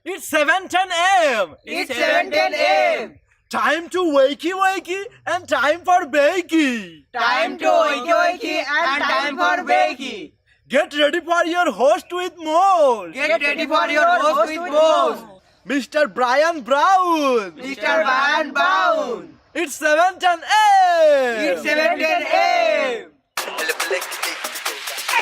It's 7:10 a.m. It's 7:10 a.m. Time to wakey wakey and time for bakey. Time to wakey wakey and time for bakey. Get ready for your host with more. Get ready for your host with more. Mr. Brian Brown. Mr. Brian Brown. It's 7:10 a.m. It's 7:10 a.m.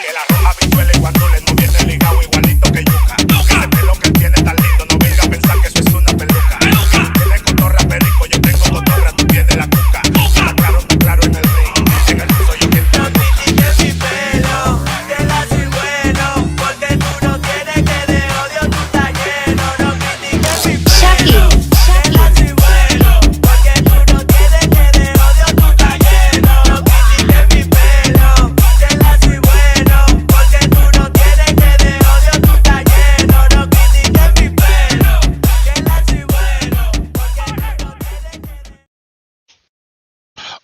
Que la roja visual cuando le no viene ligado igualito que yuca. Ese pelo que él tiene tan lindo, no venga a pensar que eso es una peluca. Tiene cotorra perico, yo tengo cotorra, tú tienes la cuca. Está claro en el ring, en el piso yo quien te no critiques mi pelo, que la soy bueno, porque tú no tienes que de odio tú estás lleno. No critiques mi pelo, que la soy bueno, porque tú no tienes que de odio tú estás lleno. No critiques mi pelo, que la soy bueno, porque tú no tienes que de odio tú estás lleno. No critiques mi pelo, que la soy bueno, porque tú no tienes que de...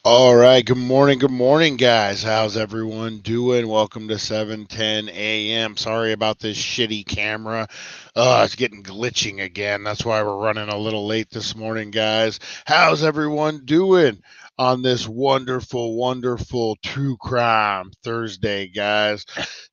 All right, good morning, guys. How's everyone doing? Welcome to 7:10 a.m. Sorry about this shitty camera. It's getting glitching again. That's why we're running a little late this morning, guys. How's everyone doing on this wonderful True Crime Thursday, guys?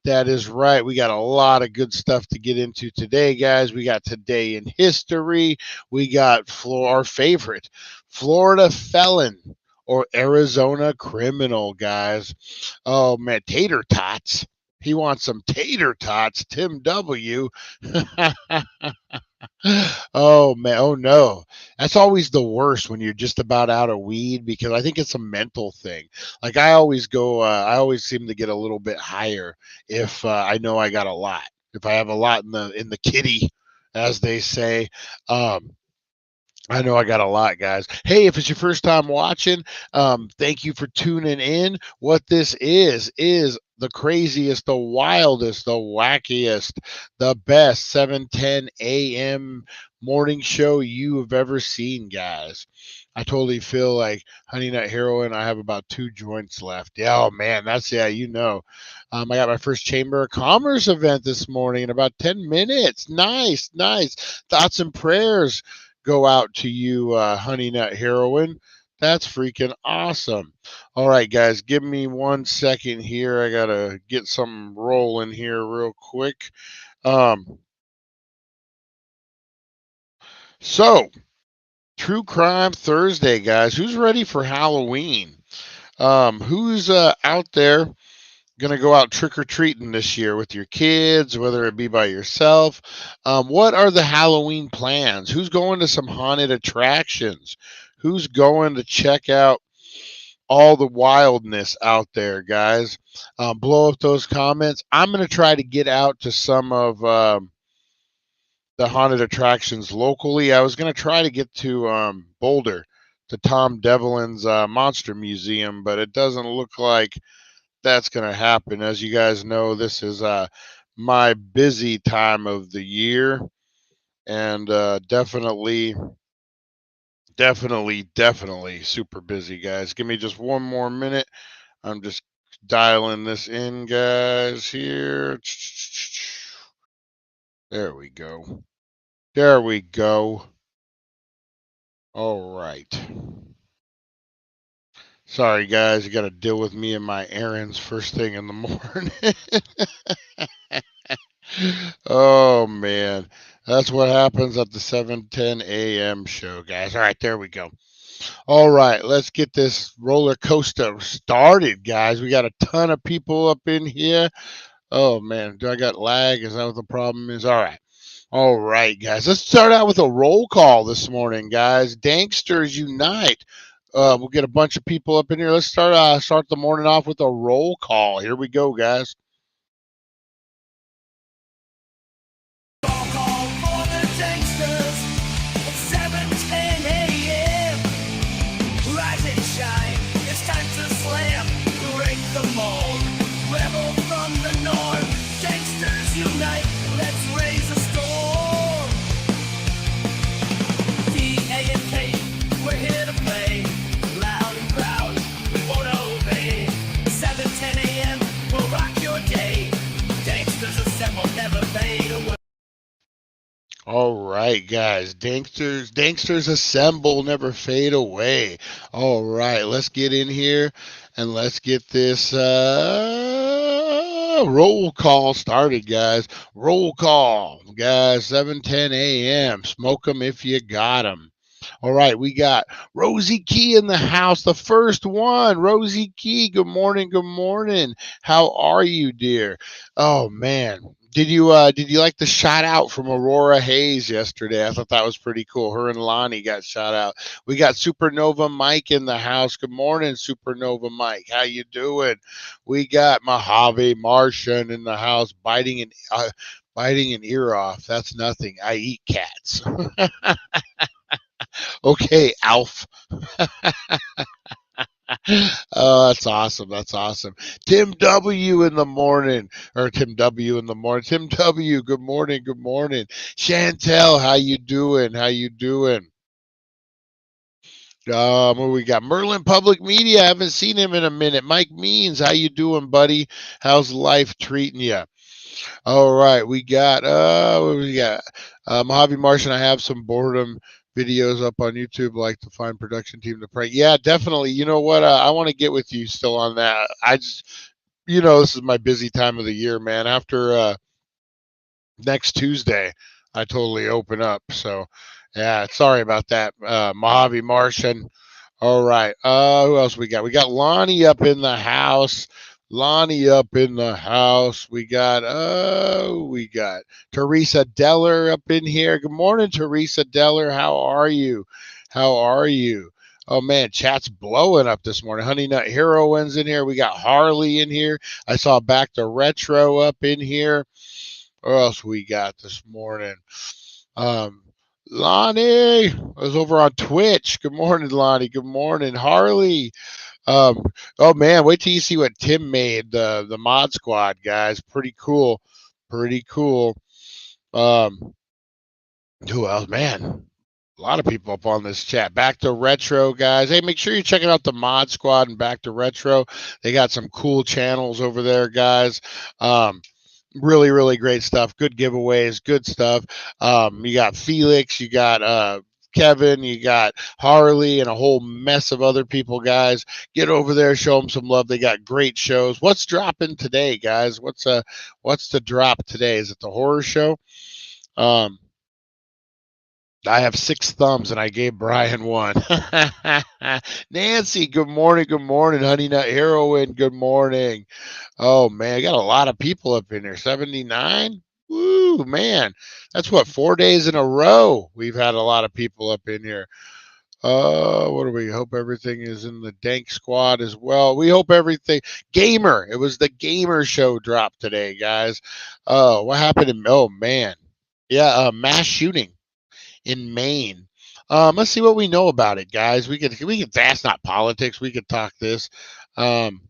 That is right. We got a lot of good stuff to get into today, guys. We got Today in History. We got our favorite, Florida Felon or Arizona Criminal, guys. Oh, man, tater tots. He wants some tater tots, Tim W. Oh, man. Oh, no. That's always the worst when you're just about out of weed, because I think it's a mental thing. Like I always seem to get a little bit higher if I know I got a lot. If I have a lot in the kitty, as they say. I know I got a lot, guys. Hey, if it's your first time watching, thank you for tuning in. What this is the craziest, the wildest, the wackiest, the best 7:10 a.m. morning show you have ever seen, guys. I totally feel like Honey Nut Heroin. I have about 2 joints left. Yeah, oh man, I got my first Chamber of Commerce event this morning in about 10 minutes. Nice. Thoughts and prayers go out to you, Honey Nut Heroin. That's freaking awesome. All right, guys, give me 1 second here. I gotta get something rolling here real quick. So, True Crime Thursday, guys. Who's ready for Halloween? Who's out there gonna go out trick-or-treating this year with your kids, whether it be by yourself? What are the Halloween plans? Who's going to some haunted attractions? Who's going to check out all the wildness out there, guys? Blow up those comments. I'm gonna try to get out to some of the haunted attractions locally. I was gonna try to get to Boulder, to Tom Devlin's Monster Museum, but it doesn't look like that's going to happen. As you guys know, this is my busy time of the year, and definitely super busy, guys. Give me just 1 more minute. I'm just dialing this in, guys, here. There we go. All right. Sorry, guys, you got to deal with me and my errands first thing in the morning. Oh, man. That's what happens at the 7:10 a.m. show, guys. All right, there we go. All right, let's get this roller coaster started, guys. We got a ton of people up in here. Oh, man, do I got lag? Is that what the problem is? All right, guys. Let's start out with a roll call this morning, guys. Danksters Unite. We'll get a bunch of people up in here. Let's start the morning off with a roll call. Here we go, guys. Roll call for the Danksters. It's 7:10 a.m. Rise and shine. It's time to slam. Break the mold. Rebel from the north. Danksters unite. Let's raise a storm. D-A-N-K. We're here to play. Loud and proud. We won't obey. 7:10 a.m. We'll rock your day. All right, guys. Danksters assemble, never fade away. All right, let's get in here and let's get this roll call started, guys. Roll call, guys. 7:10 a.m. Smoke 'em if you got 'em. All right, we got Rosie Key in the house, the first one. Rosie Key, good morning, good morning. How are you, dear? Oh man, did you like the shout out from Aurora Hayes yesterday? I thought that was pretty cool. Her and Lonnie got shout out. We got Supernova Mike in the house. Good morning, Supernova Mike. How you doing? We got Mojave Martian in the house, biting an ear off. That's nothing. I eat cats. Okay, Alf. Oh, that's awesome. That's awesome. Tim W in the morning, or Tim W in the morning. Tim W, good morning. Good morning. Chantel, how you doing? How you doing? What we got? Merlin Public Media. I haven't seen him in a minute. Mike Means, how you doing, buddy? How's life treating you? All right, what we got? Mojave Martian. I have some boredom videos up on YouTube. Like to find production team to prank. Yeah, definitely. You know what? I want to get with you still on that. I just, this is my busy time of the year, man. After next Tuesday, I totally open up. So, yeah, sorry about that, Mojave Martian. All right. Who else we got? We got Lonnie up in the house. Lonnie up in the house. We got Teresa Deller up in here. Good morning, Teresa Deller. How are you? How are you? Oh man, chat's blowing up this morning. Honey Nut Heroines in here. We got Harley in here. I saw Back to Retro up in here. What else we got this morning? Um, Lonnie was over on Twitch. Good morning, Lonnie. Good morning, Harley. Um, oh man, wait till you see what Tim made the Mod Squad guys. Pretty cool, pretty cool. Um, who else? Man, a lot of people up on this chat. Back to Retro guys. Hey, make sure you're checking out the Mod Squad and Back to Retro. They got some cool channels over there, guys. Really, really great stuff. Good giveaways, good stuff. You got Felix, you got Kevin, you got Harley, and a whole mess of other people, guys. Get over there, show them some love. They got great shows. What's dropping today, guys? What's the drop today? Is it the horror show? Um, I have 6 thumbs and I gave Brian one. Nancy, good morning. Good morning. Honey Nut Heroine, good morning. Oh, man. I got a lot of people up in there. 79? Woo, man. That's what, 4 days in a row. We've had a lot of people up in here. What do we hope everything is in the Dank Squad as well? We hope everything. Gamer. It was the Gamer show drop today, guys. Oh, what happened in, oh, man. Yeah, mass shooting in Maine. Let's see what we know about it, guys. We could. That's not politics. We could talk this. Um,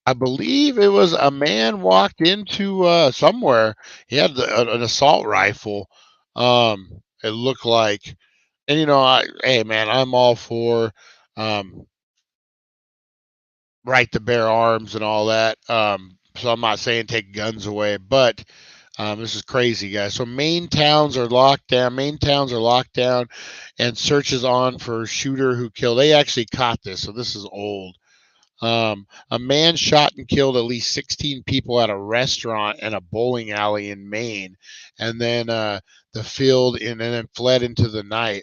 I believe it was a man walked into somewhere. He had an assault rifle. It looked like, and hey man, I'm all for um, right to bear arms and all that. So I'm not saying take guns away, but this is crazy, guys. So Maine towns are locked down. Maine towns are locked down, and search is on for shooter who killed. They actually caught this, so this is old. A man shot and killed at least 16 people at a restaurant and a bowling alley in Maine, and then the field and then fled into the night.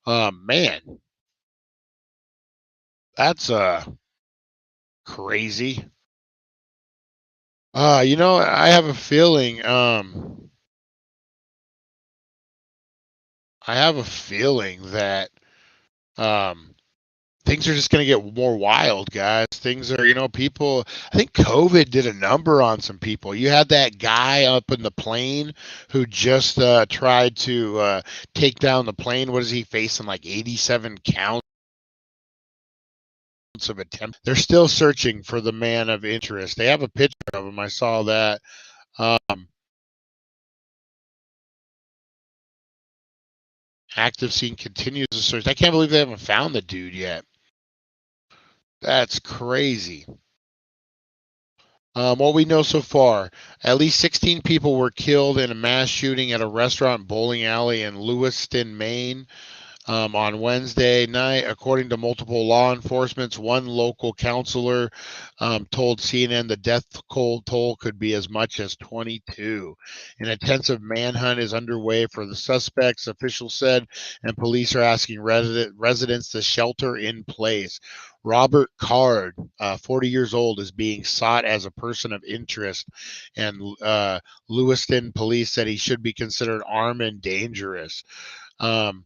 Man, that's crazy. I have a feeling. I have a feeling that um, things are just going to get more wild, guys. Things are, people. I think COVID did a number on some people. You had that guy up in the plane who just tried to take down the plane. What is he facing? Like 87 counts of attempt. They're still searching for the man of interest. They have a picture of him. I saw that. Um, Active scene continues to search. I can't believe they haven't found the dude yet. That's crazy. What we know so far, at least 16 people were killed in a mass shooting at a restaurant bowling alley in Lewiston, Maine, on Wednesday night, according to multiple law enforcement. One local counselor told CNN the death toll could be as much as 22. An intensive manhunt is underway for the suspects, officials said, and police are asking residents to shelter in place. Robert Card, 40 years old, is being sought as a person of interest, and Lewiston police said he should be considered armed and dangerous. Um,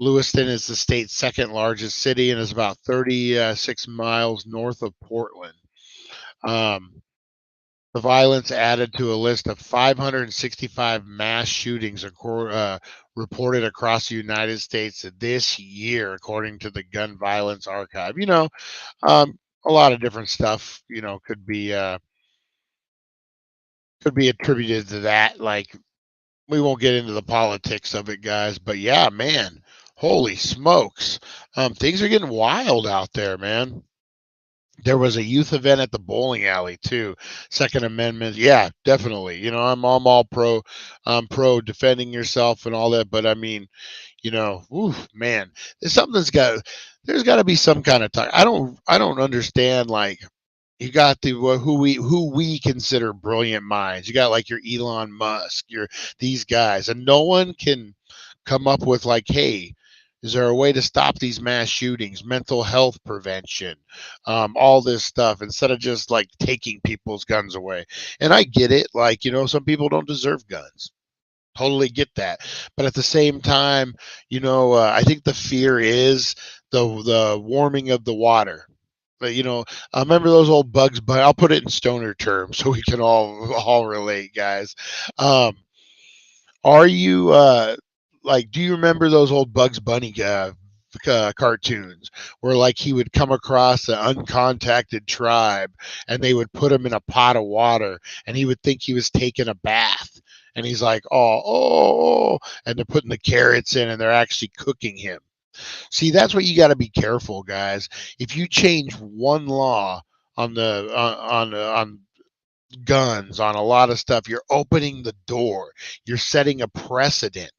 Lewiston is the state's second largest city and is about 36 miles north of Portland. Um, the violence added to a list of 565 mass shootings reported across the United States this year, according to the Gun Violence Archive. A lot of different stuff, could be attributed to that. Like, we won't get into the politics of it, guys, but yeah, man, holy smokes. Things are getting wild out there, man. There was a youth event at the bowling alley too. Second Amendment, yeah, definitely. I'm all pro, pro defending yourself and all that. But I mean, oof, man, there's got to be some kind of talk. I don't understand. Like, you got the who we consider brilliant minds. You got like your Elon Musk, these guys, and no one can come up with like, hey, is there a way to stop these mass shootings, mental health prevention, all this stuff, instead of just like taking people's guns away? And I get it, like, some people don't deserve guns. Totally get that. But at the same time, I think the fear is the warming of the water. But I remember those old Bugs Bunny. I'll put it in stoner terms so we can all relate, guys. Um, are you like? Do you remember those old Bugs Bunny cartoons where like he would come across an uncontacted tribe and they would put him in a pot of water and he would think he was taking a bath and he's like, oh, and they're putting the carrots in and they're actually cooking him. See, that's what you got to be careful, guys. If you change one law on the on guns, on a lot of stuff, you're opening the door. You're setting a precedent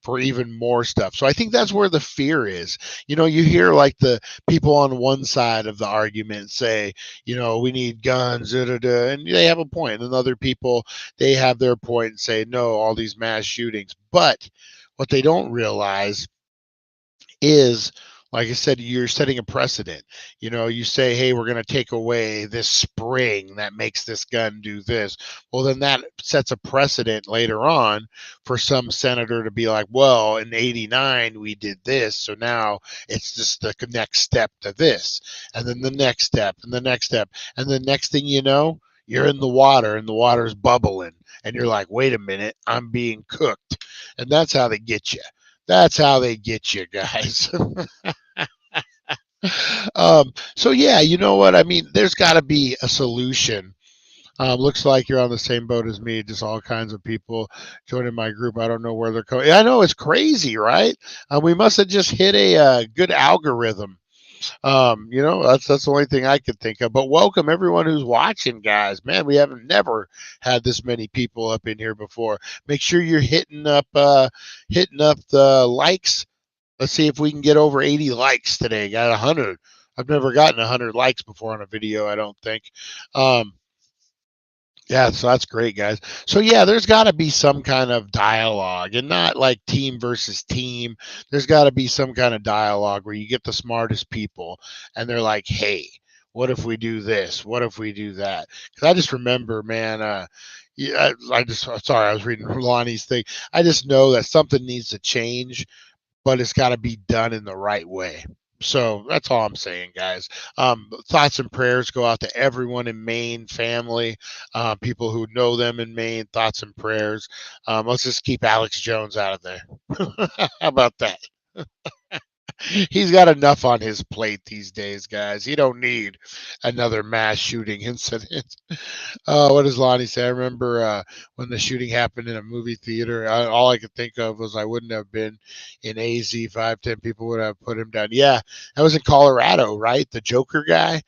for even more stuff. So I think that's where the fear is. You hear like the people on one side of the argument say, we need guns, da, da, da, and they have a point. And other people, they have their point and say, no, all these mass shootings. But what they don't realize is, like I said, you're setting a precedent. You say, hey, we're going to take away this spring that makes this gun do this. Well, then that sets a precedent later on for some senator to be like, well, in 89 we did this, so now it's just the next step to this, and then the next step and the next step, and the next thing you know, you're in the water and the water's bubbling and you're like, wait a minute, I'm being cooked. And that's how they get you. That's how they get you, guys. So yeah, you know what I mean? There's got to be a solution. Looks like you're on the same boat as me. Just all kinds of people joining my group. I don't know where they're going. I know, it's crazy, right? We must have just hit a good algorithm. That's the only thing I could think of. But welcome everyone who's watching, guys. Man, we haven't never had this many people up in here before. Make sure you're hitting up the likes. Let's see if we can get over 80 likes today. Got 100. I've never gotten 100 likes before on a video, I don't think. Yeah, so that's great, guys. So yeah, there's got to be some kind of dialogue, and not like team versus team. There's got to be some kind of dialogue where you get the smartest people, and they're like, "Hey, what if we do this? What if we do that?" Because I just remember, man. Yeah, sorry, I was reading Lonnie's thing. I just know that something needs to change, but it's got to be done in the right way. So that's all I'm saying, guys. Thoughts and prayers go out to everyone in Maine, family, people who know them in Maine. Thoughts and prayers. Let's just keep Alex Jones out of there. How about that? He's got enough on his plate these days, guys. He don't need another mass shooting incident. What does Lonnie say? I remember when the shooting happened in a movie theater. All I could think of was I wouldn't have been in AZ. 5-10 people would have put him down. Yeah, that was in Colorado, right? The Joker guy.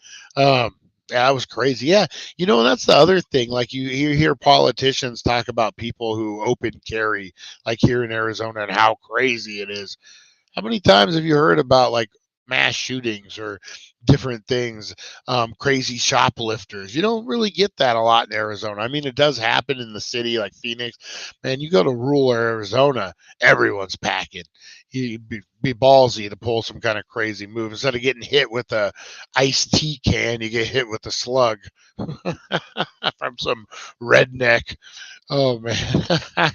Yeah, that was crazy. Yeah, that's the other thing. Like you hear politicians talk about people who open carry, like here in Arizona, and how crazy it is. How many times have you heard about like mass shootings or different things, crazy shoplifters? You don't really get that a lot in Arizona. I mean, it does happen in the city like Phoenix. Man, you go to rural Arizona, everyone's packing. You'd be ballsy to pull some kind of crazy move. Instead of getting hit with a iced tea can, you get hit with a slug from some redneck. Oh man.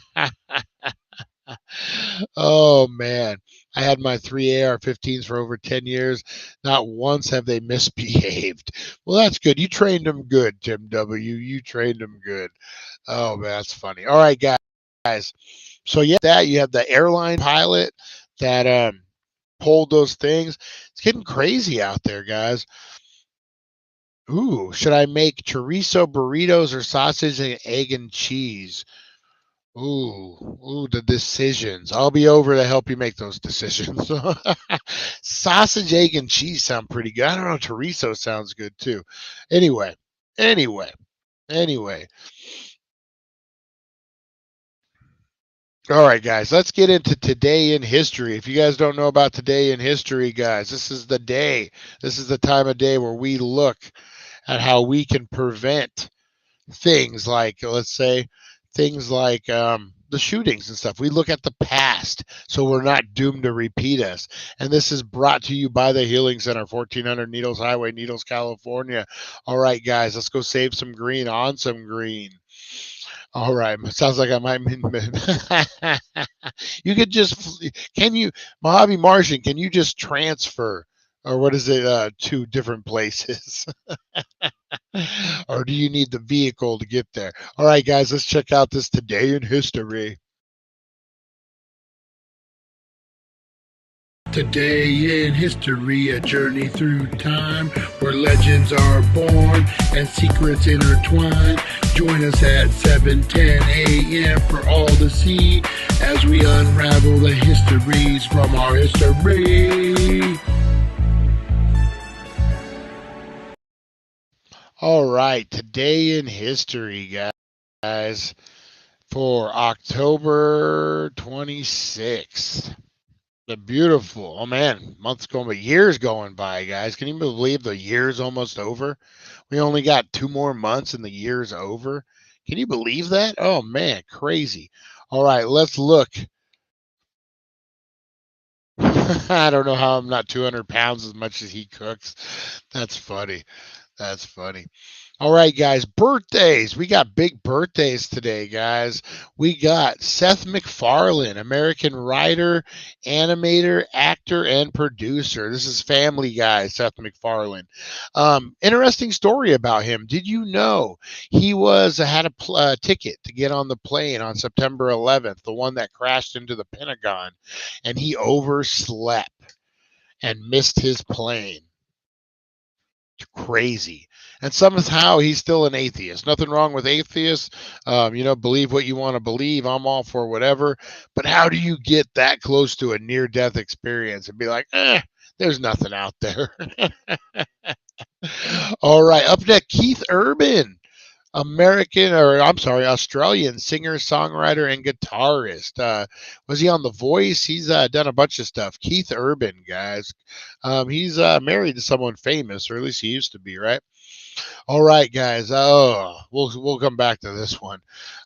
Oh man, I had my three AR-15s for over 10 years. Not once have they misbehaved. Well, that's good. You trained them good, Tim W. You trained them good. Oh man, that's funny. All right, guys. So that you have the airline pilot that pulled those things. It's getting crazy out there, guys. Ooh, should I make chorizo burritos or sausage and egg and cheese? Ooh, the decisions. I'll be over to help you make those decisions. Sausage, egg, and cheese sound pretty good. I don't know. Chorizo sounds good too. Anyway, anyway, anyway. All right, guys, let's get into today in history. If you guys don't know about today in history, guys, this is the day. This is the time of day where we look at how we can prevent things like, let's say, things like the shootings and stuff. We look at the past so we're not doomed to repeat us. And this is brought to you by the Healing Center, 1400 Needles Highway, Needles, California. All right, guys, let's go save some green on some green. All right, sounds like I might. You could just, can you, Mojave Martian, can you just transfer, or what is it, to different places? Or do you need the vehicle to get there? All right, guys, let's check out this today in history. Today in history, a journey through time where legends are born and secrets intertwine. Join us at 7:10 a.m. for all to see as we unravel the histories from our history. All right, today in history, guys, for October 26th. The beautiful, oh man, months going by, years going by, guys. Can you believe the year's almost over? We only got 2 more months and the year's over. Can you believe that? Oh man, crazy. All right, let's look. I don't know how I'm not 200 pounds as much as he cooks. That's funny. That's funny. All right, guys, birthdays. We got big birthdays today, guys. We got Seth MacFarlane, American writer, animator, actor, and producer. This is Family Guy, Seth MacFarlane. Interesting story about him. Did you know he had a ticket to get on the plane on September 11th, the one that crashed into the Pentagon, and he overslept and missed his plane? Crazy. And somehow he's still an atheist. Nothing wrong with atheists. Believe what you want to believe. I'm all for whatever. But how do you get that close to a near-death experience and be like, there's nothing out there? All right. Up next, Keith Urban. Australian singer, songwriter, and guitarist. Was he on The Voice? He's done a bunch of stuff. Keith Urban, guys. He's married to someone famous, or at least he used to be, right? All right, guys. We'll come back to this one.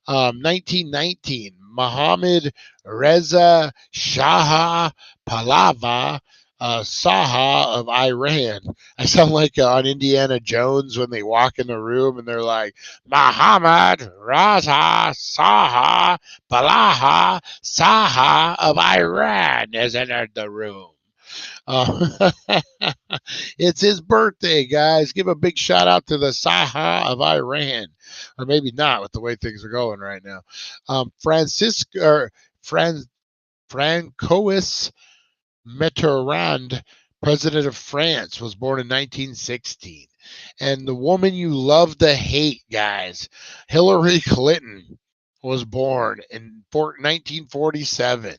1919, Mohammad Reza Shah Pahlavi, Saha of Iran. I sound like on Indiana Jones when they walk in the room and they're like, Muhammad Raza Saha Pahlavi Saha of Iran has entered the room. It's his birthday, guys. Give a big shout out to the Saha of Iran, or maybe not with the way things are going right now. Francois Mitterrand, president of France, was born in 1916. And the woman you love to hate, guys, Hillary Clinton, was born in 1947.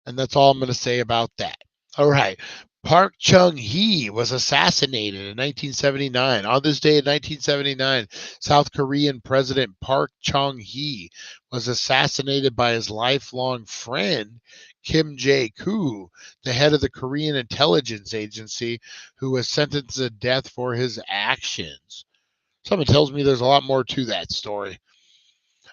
And that's all I'm going to say about that. All right. Park Chung-hee was assassinated in 1979. On this day in 1979, South Korean President Park Chung-hee was assassinated by his lifelong friend, Kim Jae-koo, the head of the Korean intelligence agency, who was sentenced to death for his actions. Someone tells me there's a lot more to that story.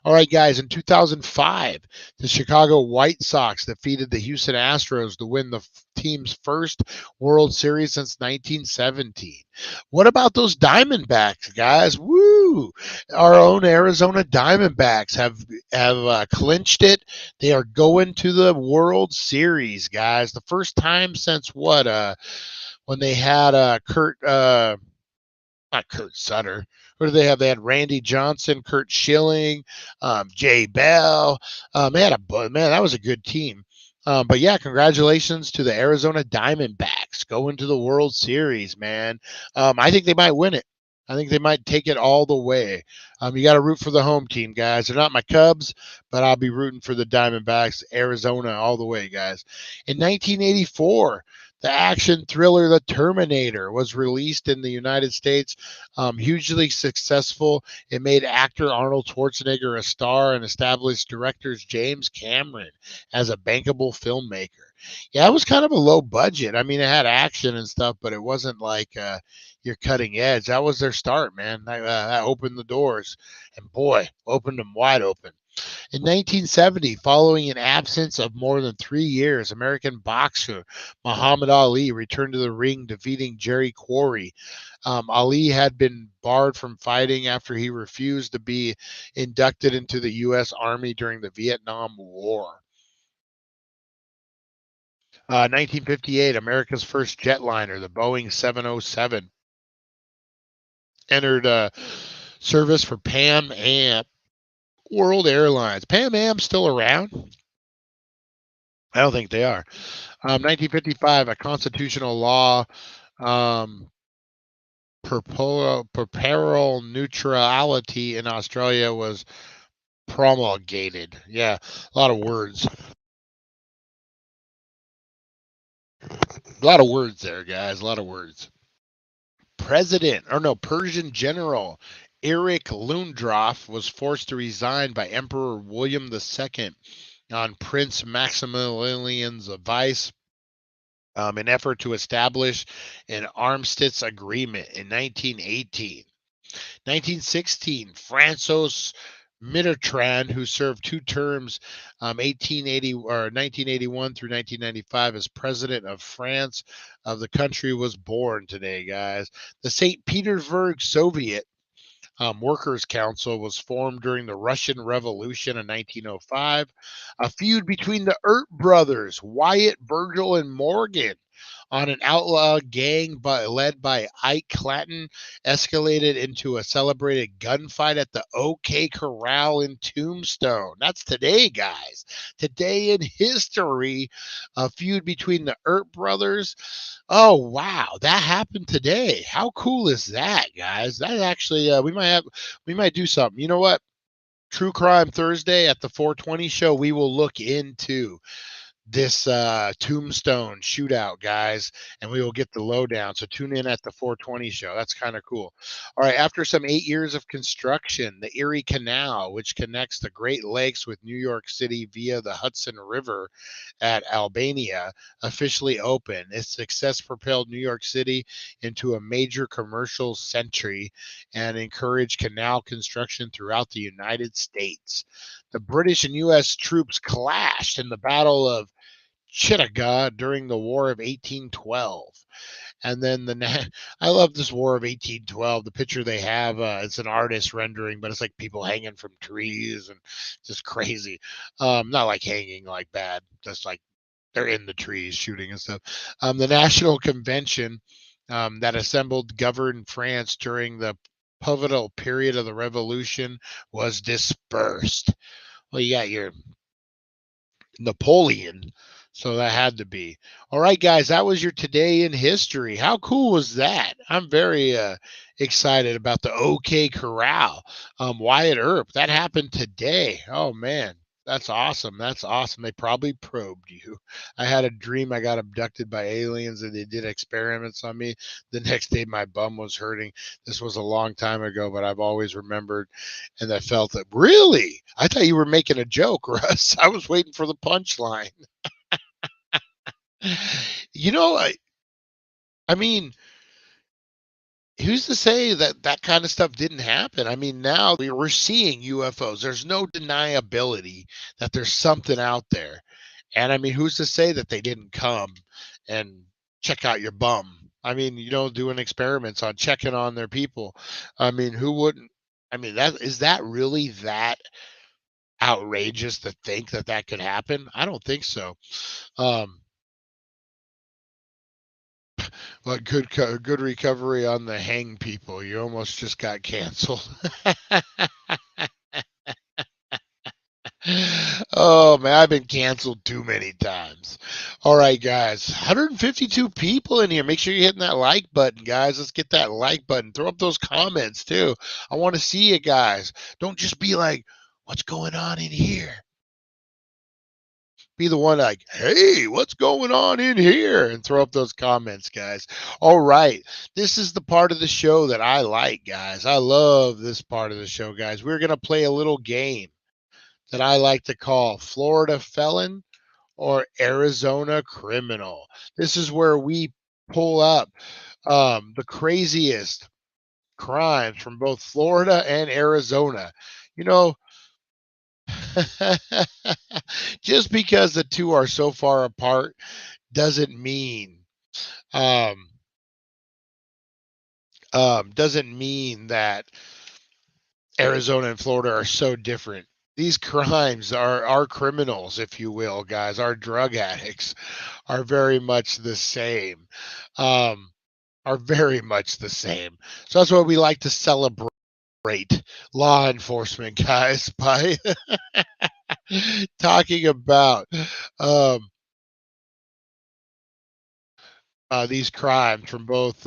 All right, guys, in 2005, the Chicago White Sox defeated the Houston Astros to win the team's first World Series since 1917. What about those Diamondbacks, guys? Woo! Our own Arizona Diamondbacks have clinched it. They are going to the World Series, guys. The first time since what? When they had not Kurt Sutter. Who do they have? They had Randy Johnson, Kurt Schilling, Jay Bell. That was a good team. But yeah, congratulations to the Arizona Diamondbacks going to the World Series, man. I think they might win it. I think they might take it all the way. You got to root for the home team, guys. They're not my Cubs, but I'll be rooting for the Diamondbacks, Arizona, all the way, guys. In 1984, the action thriller The Terminator was released in the United States, hugely successful. It made actor Arnold Schwarzenegger a star and established director James Cameron as a bankable filmmaker. Yeah, it was kind of a low budget. I mean, it had action and stuff, but it wasn't like your cutting edge. That was their start, man. That opened the doors, and boy, opened them wide open. In 1970, following an absence of more than 3 years, American boxer Muhammad Ali returned to the ring, defeating Jerry Quarry. Ali had been barred from fighting after he refused to be inducted into the U.S. Army during the Vietnam War. 1958, America's first jetliner, the Boeing 707, entered service for Pan Am World Airlines. Pan Am's still around? I don't think they are. 1955, a constitutional law, um, perpetual neutrality in Australia was promulgated. Yeah, a lot of words. A lot of words there, guys. A lot of words. Persian general Erich Lundroff was forced to resign by Emperor William II on Prince Maximilian's advice, an effort to establish an armistice agreement in 1918. 1916, François Mitterrand, who served 2 terms, 1880 or 1981 through 1995, as president of France, of the country, was born today, guys. The St. Petersburg Soviet Workers' Council was formed during the Russian Revolution in 1905. A feud between the Earp brothers, Wyatt, Virgil, and Morgan, on an outlaw gang led by Ike Clanton, escalated into a celebrated gunfight at the OK Corral in Tombstone. That's today, guys. Today in history, a feud between the Earp brothers. Oh wow, that happened today. How cool is that, guys? That actually we might do something. You know what? True Crime Thursday at the 420 show, we will look into this Tombstone shootout, guys, and we will get the lowdown. So tune in at the 420 show. That's kind of cool. All right, after some 8 years of construction, the Erie Canal, which connects the Great Lakes with New York City via the Hudson River at Albania, officially opened. Its success propelled New York City into a major commercial century and encouraged canal construction throughout the United States. The British and U.S. troops clashed in the Battle of Chittagong during the War of 1812. And then I love this War of 1812. The picture they have, it's an artist rendering, but it's like people hanging from trees and just crazy. Not like hanging like bad, just like they're in the trees shooting and stuff. The National Convention that assembled governed France during the pivotal period of the Revolution was dispersed. Well, you got your Napoleon. So that had to be. All right, guys, that was your Today in History. How cool was that? I'm very excited about the OK Corral. Wyatt Earp. That happened today. Oh, man. That's awesome. That's awesome. They probably probed you. I had a dream I got abducted by aliens and they did experiments on me. The next day, my bum was hurting. This was a long time ago, but I've always remembered and I felt that. Really? I thought you were making a joke, Russ. I was waiting for the punchline. You know, I mean, who's to say that that kind of stuff didn't happen? I mean, now we're seeing UFOs. There's no deniability that there's something out there. And I mean, who's to say that they didn't come and check out your bum? I mean, doing experiments on checking on their people. I mean, who wouldn't? I mean, that really that outrageous to think that that could happen? I don't think so. Um, Well, good recovery on the hang people. You almost just got canceled. Oh man, I've been canceled too many times. All right, guys, 152 people in here. Make sure you're hitting that like button, guys. Let's get that like button. Throw up those comments too. I want to see you guys. Don't just be like, "What's going on in here?" Be the one like, hey, what's going on in here? And throw up those comments, guys. All right. This is the part of the show that I like, guys. I love this part of the show, guys. We're going to play a little game that I like to call Florida Felon or Arizona Criminal. This is where we pull up the craziest crimes from both Florida and Arizona. You know, just because the two are so far apart doesn't mean um, doesn't mean that Arizona and Florida are so different. These crimes are criminals, if you will, guys. Our drug addicts are very much the same. Um, are very much the same. So that's what we like to celebrate law enforcement, guys, by talking about um, these crimes from both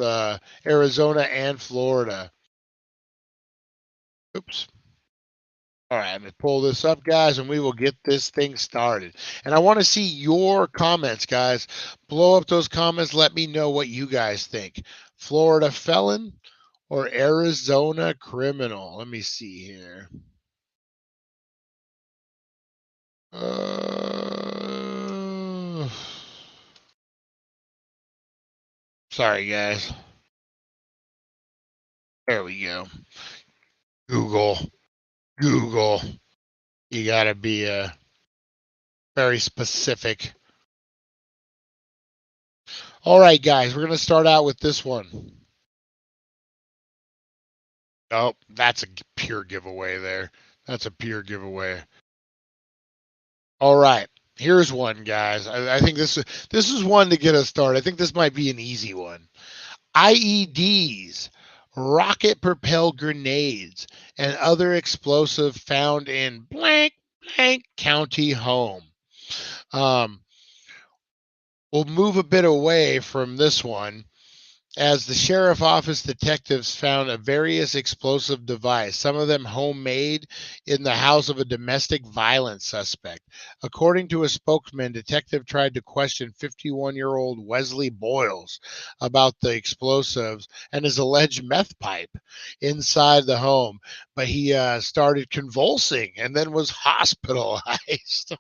Arizona and Florida. Oops. All right, I'm going to pull this up, guys, and we will get this thing started. And I want to see your comments, guys. Blow up those comments. Let me know what you guys think. Florida felon or Arizona criminal? Let me see here. Sorry, guys. There we go. Google. Google. You got to be very specific. All right, guys, we're going to start out with this one. Oh, that's a pure giveaway there. That's a pure giveaway. All right, here's one, guys. I think this is one to get us started. I think this might be an easy one. IEDs, rocket-propelled grenades, and other explosive found in blank blank county home. We'll move a bit away from this one as the sheriff office detectives found a various explosive device, some of them homemade, in the house of a domestic violence suspect. According to a spokesman, detective tried to question 51-year-old Wesley Boyles about the explosives and his alleged meth pipe inside the home, but he started convulsing and then was hospitalized.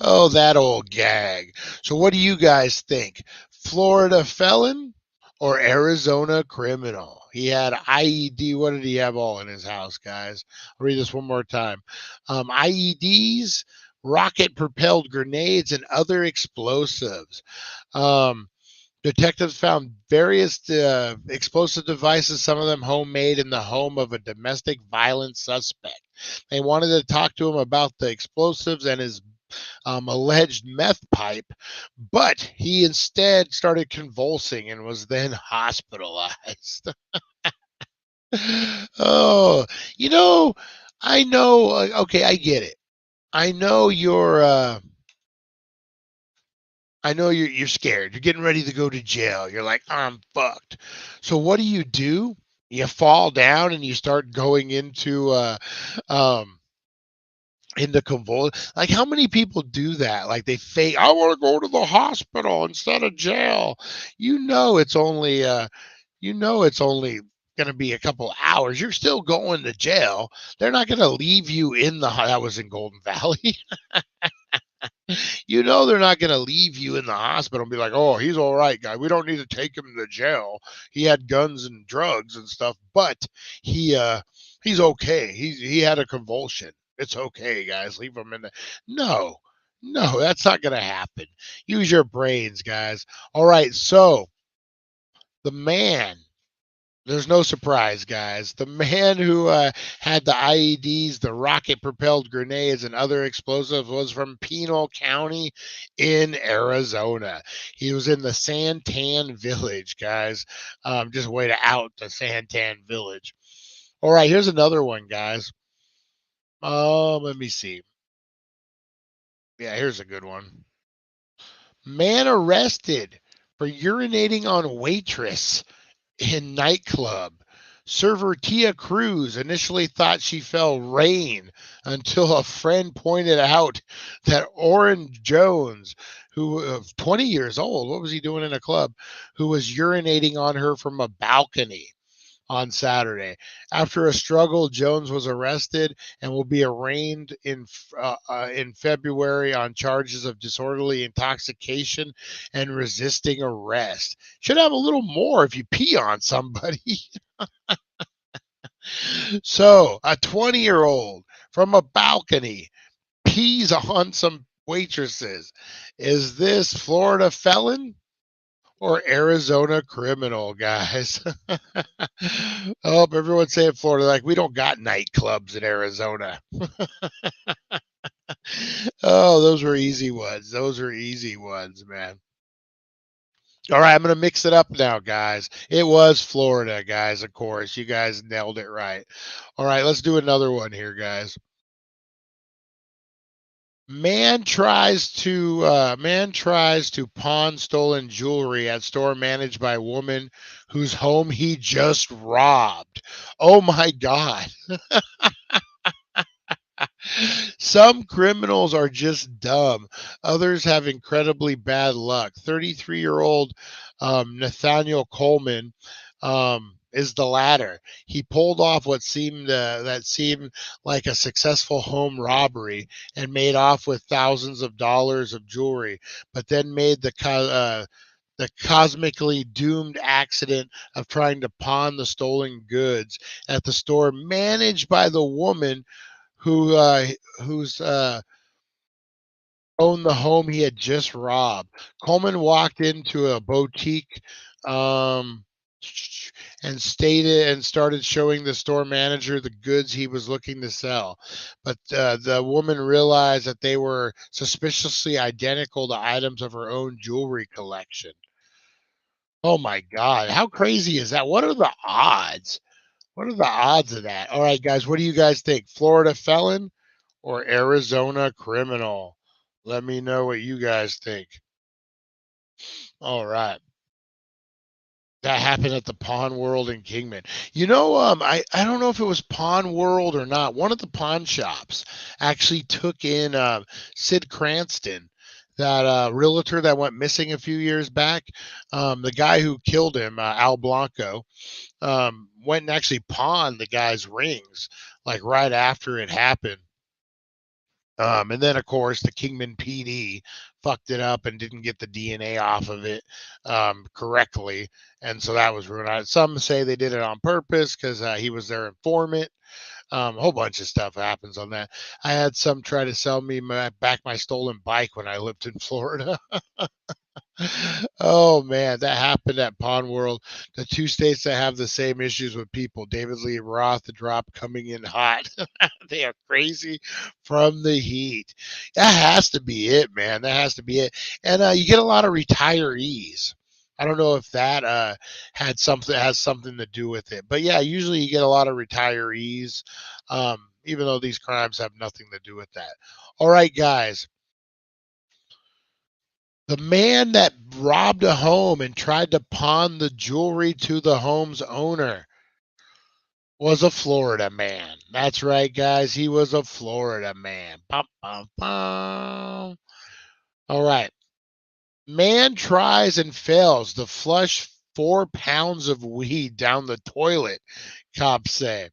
Oh, that old gag. So what do you guys think? Florida felon or Arizona criminal? He had IED. What did he have all in his house, guys? I'll read this one more time. IEDs, rocket-propelled grenades, and other explosives. Detectives found various explosive devices, some of them homemade, in the home of a domestic violence suspect. They wanted to talk to him about the explosives and his alleged meth pipe, but he instead started convulsing and was then hospitalized. Oh, I know. Okay, I get it. I know you're scared. You're getting ready to go to jail. You're like, I'm fucked. So what do? You fall down and you start going um into convulsion. Like, how many people do that? Like, they fake, I want to go to the hospital instead of jail. You know, it's only going to be a couple hours. You're still going to jail. They're not going to leave you in that was in Golden Valley. You know, they're not going to leave you in the hospital and be like, oh, he's all right, guy. We don't need to take him to jail. He had guns and drugs and stuff, but he's okay. He had a convulsion. It's okay, guys. Leave him in there. No, no, that's not going to happen. Use your brains, guys. All right. So the man, there's no surprise, guys. The man who had the IEDs, the rocket-propelled grenades, and other explosives was from Pinal County in Arizona. He was in the Santan Village, guys. Just way to out the Santan Village. All right, here's another one, guys. Let me see. Yeah, here's a good one. Man arrested for urinating on waitress in nightclub. Server Tia Cruz initially thought she felt rain until a friend pointed out that Orrin Jones, who 20 years old, what was he doing in a club, who was urinating on her from a balcony on Saturday. After a struggle, Jones was arrested and will be arraigned in February on charges of disorderly intoxication and resisting arrest. Should have a little more if you pee on somebody. So, a 20-year-old from a balcony pees on some waitresses. Is this Florida felon or Arizona criminal, guys? Oh, everyone's saying Florida. Like, we don't got nightclubs in Arizona. Oh, those were easy ones. Those are easy ones, man. All right, I'm going to mix it up now, guys. It was Florida, guys, of course. You guys nailed it right. All right, let's do another one here, guys. Man tries to pawn stolen jewelry at store managed by woman whose home he just robbed. Oh my God. Some criminals are just dumb. Others have incredibly bad luck. 33-year-old Nathaniel Coleman is the latter. He pulled off what seemed like a successful home robbery and made off with thousands of dollars of jewelry, but then made the cosmically doomed accident of trying to pawn the stolen goods at the store managed by the woman who's owned the home he had just robbed. Coleman walked into a boutique um, and started showing the store manager the goods he was looking to sell. But the woman realized that they were suspiciously identical to items of her own jewelry collection. Oh my God. How crazy is that? What are the odds? What are the odds of that? All right, guys, what do you guys think? Florida felon or Arizona criminal? Let me know what you guys think. All right. That happened at the Pawn World in Kingman. I don't know if it was Pawn World or not. One of the pawn shops actually took in Sid Cranston, that realtor that went missing a few years back. The guy who killed him, Al Blanco, went and actually pawned the guy's rings like right after it happened. And then, of course, the Kingman PD fucked it up and didn't get the DNA off of it correctly. And so that was ruined. Some say they did it on purpose because he was their informant. A whole bunch of stuff happens on that. I had some try to sell me back my stolen bike when I lived in Florida. Oh man, that happened at Pawn World. The two states that have the same issues with people, David Lee Roth, the drop coming in hot. They are crazy from the heat. That has to be it, man. That has to be it. And you get a lot of retirees. I don't know if that has something to do with it, but yeah, usually you get a lot of retirees, even though these crimes have nothing to do with that. All right, guys. The man that robbed a home and tried to pawn the jewelry to the home's owner. was a Florida man. That's right, guys. He was a Florida man. Bum, bum, bum. All right. Man tries and fails to flush 4 pounds of weed down the toilet, cops say.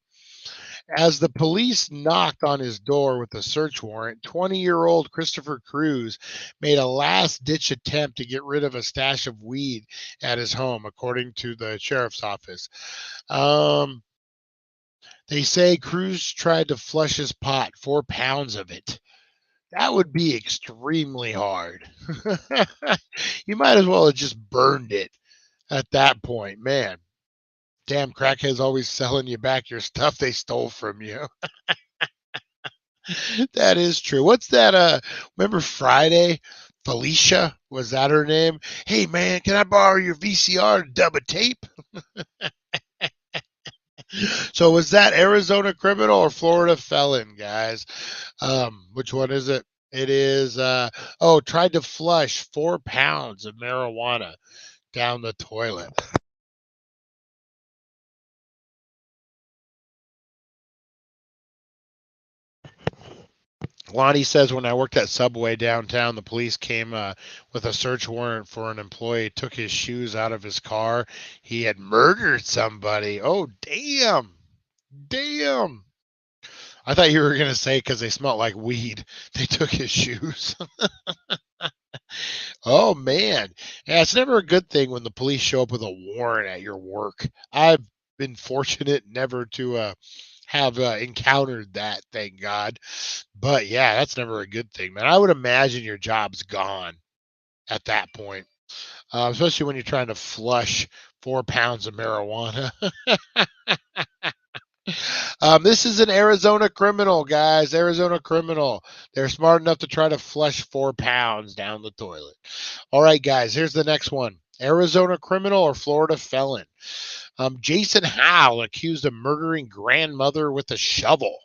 As the police knocked on his door with a search warrant, 20-year-old Christopher Cruz made a last ditch attempt to get rid of a stash of weed at his home, according to the sheriff's office. They say Cruz tried to flush his pot, 4 pounds of it. That would be extremely hard. You might as well have just burned it at that point, man. Damn crackheads always selling you back your stuff they stole from you. That is true. What's that? Remember Friday? Felicia, was that her name? Hey man, can I borrow your VCR to dub a tape? So was that Arizona criminal or Florida felon, guys? Which one is it? It is tried to flush 4 pounds of marijuana down the toilet. Lonnie says, when I worked at Subway downtown, the police came with a search warrant for an employee, took his shoes out of his car. He had murdered somebody. Oh, damn. Damn. I thought you were going to say because they smelled like weed, they took his shoes. Oh, man. Yeah, it's never a good thing when the police show up with a warrant at your work. I've been fortunate never to have encountered that, thank God. But yeah, that's never a good thing, man. I would imagine your job's gone at that point, especially when you're trying to flush 4 pounds of marijuana. This is an Arizona criminal, guys. Arizona criminal. They're smart enough to try to flush 4 pounds down the toilet. All right, guys, here's the next one. Arizona criminal or Florida felon? Jason Howell accused of murdering grandmother with a shovel.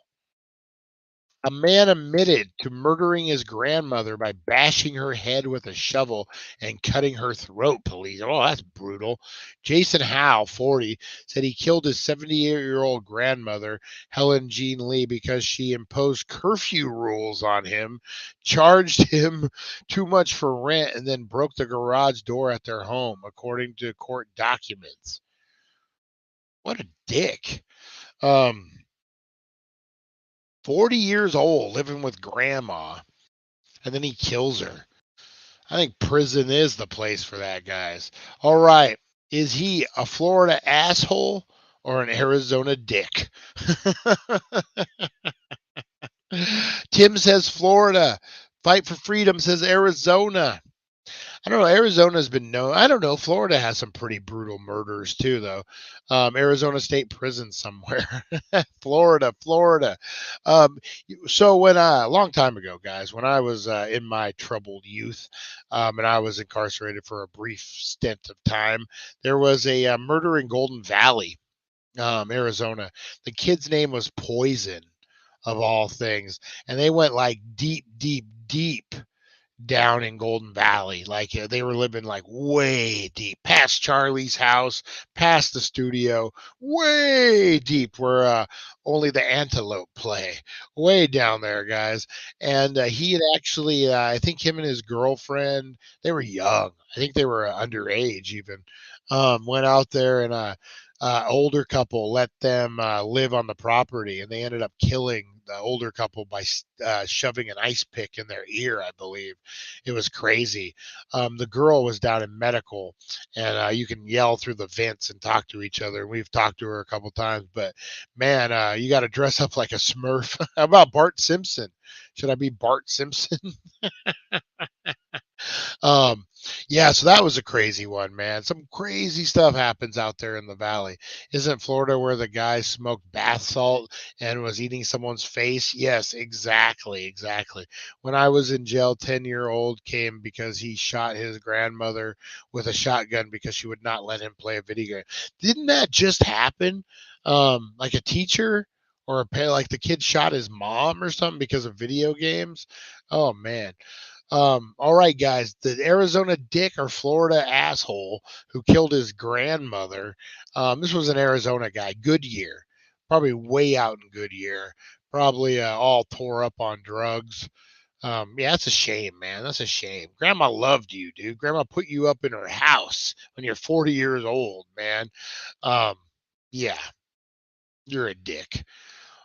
A man admitted to murdering his grandmother by bashing her head with a shovel and cutting her throat, police. Oh, that's brutal. Jason Howe, 40, said he killed his 78-year-old grandmother, Helen Jean Lee, because she imposed curfew rules on him, charged him too much for rent, and then broke the garage door at their home, according to court documents. What a dick. 40 years old, living with grandma, and then he kills her. I think prison is the place for that, guys. All right. Is he a Florida asshole or an Arizona dick? Tim says Florida. Fight for Freedom says Arizona. I don't know. Arizona's been known. I don't know. Florida has some pretty brutal murders too, though. Arizona State Prison somewhere. Florida. So when a long time ago, guys, when I was in my troubled youth, and I was incarcerated for a brief stint of time, there was a murder in Golden Valley, Arizona. The kid's name was Poison, of all things, and they went like deep, deep, deep down in Golden Valley. Like they were living like way deep past Charlie's house, past the studio, way deep where only the antelope play, way down there, guys. And he had actually, I think him and his girlfriend, they were young. I think they were underage even. Went out there and older couple let them live on the property, and they ended up killing the older couple by shoving an ice pick in their ear, I believe. It was crazy. The girl was down in medical, and you can yell through the vents and talk to each other. We've talked to her a couple times, but man, you got to dress up like a Smurf. How about Bart Simpson? Should I be Bart Simpson? um, yeah, so that was a crazy one, man. Some crazy stuff happens out there in the valley. Isn't Florida where the guy smoked bath salt and was eating someone's face? Yes, exactly. When I was in jail, 10-year-old came because he shot his grandmother with a shotgun because she would not let him play a video game. Didn't that just happen? Like a teacher or like the kid shot his mom or something because of video games? Oh man. All right, guys, the Arizona dick or Florida asshole who killed his grandmother. This was an Arizona guy, Goodyear. probably way out in Goodyear, probably all tore up on drugs. Yeah, that's a shame, man. That's a shame. Grandma loved you, dude. Grandma put you up in her house when you're 40 years old, man. Um, yeah, you're a dick.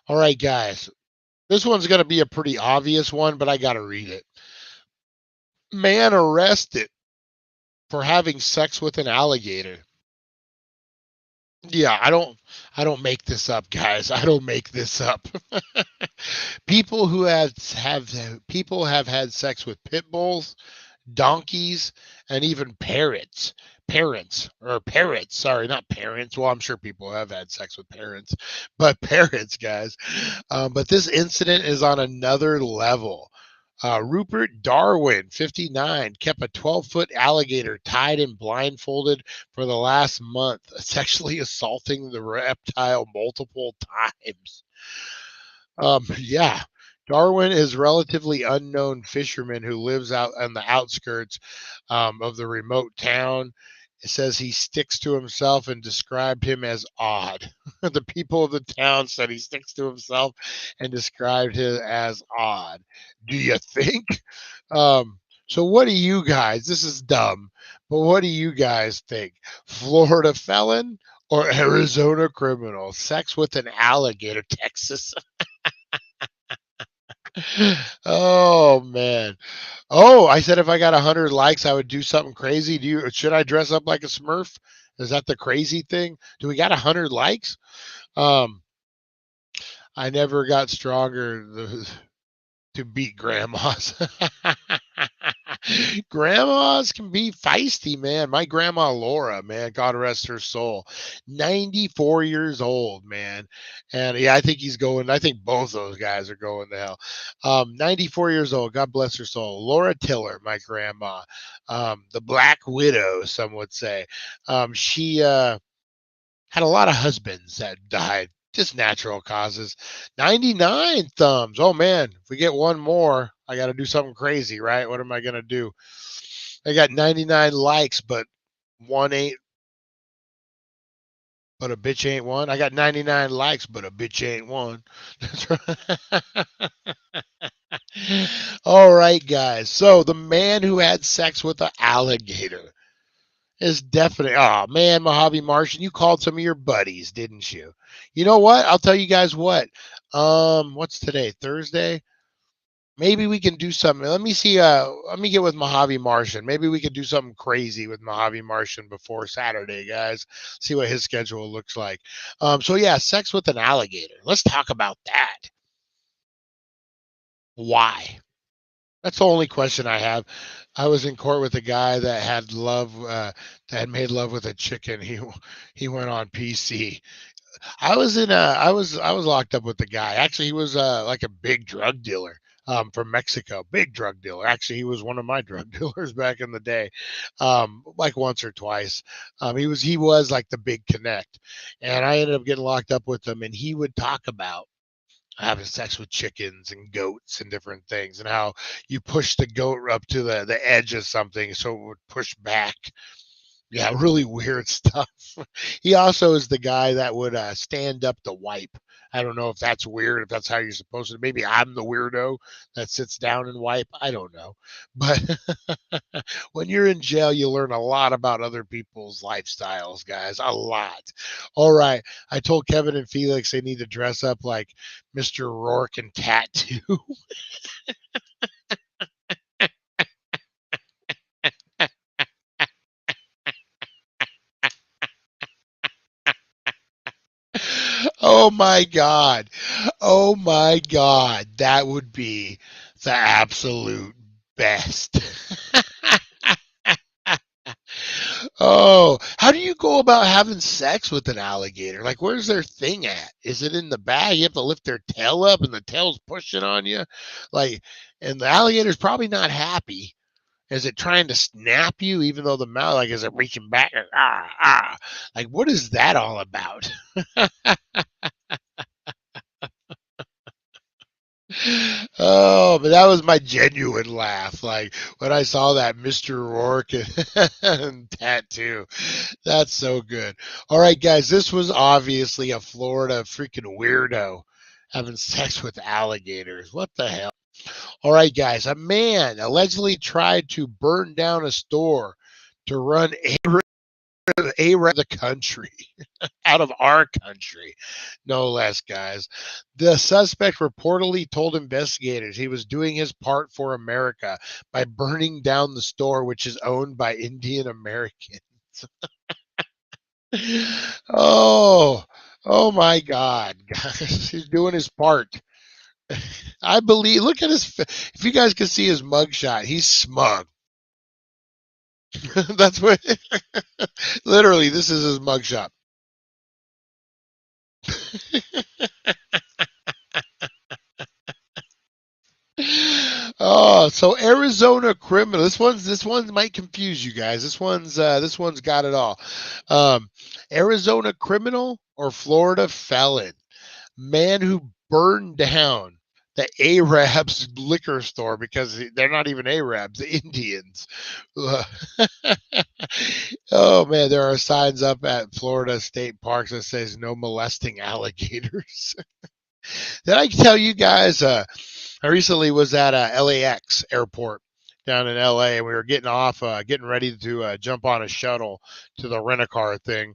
All right, guys. This one's going to be a pretty obvious one, but I got to read it. Man arrested for having sex with an alligator. Yeah, I don't make this up, guys. I don't make this up. People who people have had sex with pit bulls, donkeys, and even parrots. Parrots, sorry, not parents. Well, I'm sure people have had sex with parents, but parrots, guys. But this incident is on another level. Rupert Darwin, 59, kept a 12-foot alligator tied and blindfolded for the last month, sexually assaulting the reptile multiple times. Yeah. Darwin is a relatively unknown fisherman who lives out on the outskirts of the remote town. It says he sticks to himself and described him as odd. The people of the town said he sticks to himself and described him as odd. Do you think? So what do you guys? This is dumb, but what do you guys think? Florida felon or Arizona criminal? Sex with an alligator, Texas. Oh man. Oh, I said if I got 100 likes, I would do something crazy. Should I dress up like a Smurf? Is that the crazy thing? Do we got 100 likes? Um, I never got stronger to beat grandmas. Grandmas can be feisty, man. My grandma Laura, man, God rest her soul, 94 years old, man. And yeah, I think I think both those guys are going to hell. 94 years old, God bless her soul. Laura Tiller, my grandma, the Black Widow, some would say. She had a lot of husbands that died, just natural causes. 99 thumbs. Oh man, if we get one more, I got to do something crazy, right? What am I going to do? I got 99 likes, but one ain't, but a bitch ain't one. I got 99 likes, but a bitch ain't one. That's right. All right, guys. So the man who had sex with an alligator is definitely, oh man, Mojave Martian, you called some of your buddies, didn't you? You know what? I'll tell you guys what. What's today? Thursday? Maybe we can do something. Let me see. Let me get with Mojave Martian. Maybe we could do something crazy with Mojave Martian before Saturday, guys. See what his schedule looks like. So yeah, sex with an alligator. Let's talk about that. Why? That's the only question I have. I was in court with a guy that had made love with a chicken. He went on PC. I was locked up with the guy. Actually, he was like a big drug dealer from Mexico. Big drug dealer. Actually, he was one of my drug dealers back in the day, like once or twice. He was like the big connect, and I ended up getting locked up with him. And he would talk about having sex with chickens and goats and different things, and how you push the goat up to the edge of something so it would push back. Yeah, really weird stuff. He also is the guy that would stand up to wipe. I don't know if that's weird, if that's how you're supposed to. Maybe I'm the weirdo that sits down and wipe. I don't know. But when you're in jail, you learn a lot about other people's lifestyles, guys. A lot. All right. I told Kevin and Felix they need to dress up like Mr. Rourke and Tattoo. Oh my God. Oh my God. That would be the absolute best. Oh, how do you go about having sex with an alligator? Like, where's their thing at? Is it in the bag? You have to lift their tail up and the tail's pushing on you? Like, and the alligator's probably not happy. Is it trying to snap you, even though the mouth, like, is it reaching back? Like, what is that all about? Oh, but that was my genuine laugh. Like when I saw that Mr. Rourke and tattoo. That's so good. All right, guys, this was obviously a Florida freaking weirdo having sex with alligators. What the hell? All right, guys, a man allegedly tried to burn down a store to run the country out of our country, no less, guys. The suspect reportedly told investigators he was doing his part for America by burning down the store, which is owned by Indian Americans. Oh, oh my God, guys, he's doing his part. I believe. Look at his. If you guys can see his mugshot, he's smug. That's what. Literally, this is his mugshot. Oh, so Arizona criminal. This one might confuse you guys. This one's got it all. Um, Arizona criminal or Florida felon? Man who burned down the Arabs liquor store because they're not even Arabs, the Indians. Oh man, there are signs up at Florida state parks that says no molesting alligators. Did I tell you guys? I recently was at LAX airport down in LA, and we were getting off, getting ready to jump on a shuttle to the rent-a-car thing.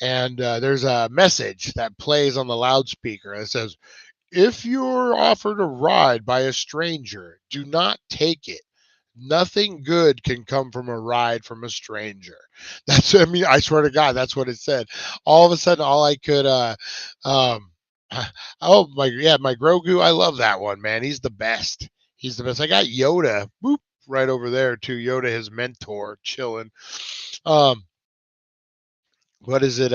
And there's a message that plays on the loudspeaker that says, "If you're offered a ride by a stranger, do not take it. Nothing good can come from a ride from a stranger." I mean, I swear to God, that's what it said. All of a sudden, all I could, um, oh my Grogu, I love that one, man. He's the best. He's the best. I got Yoda, boop, right over there too. Yoda, his mentor, chilling. Um, what is it?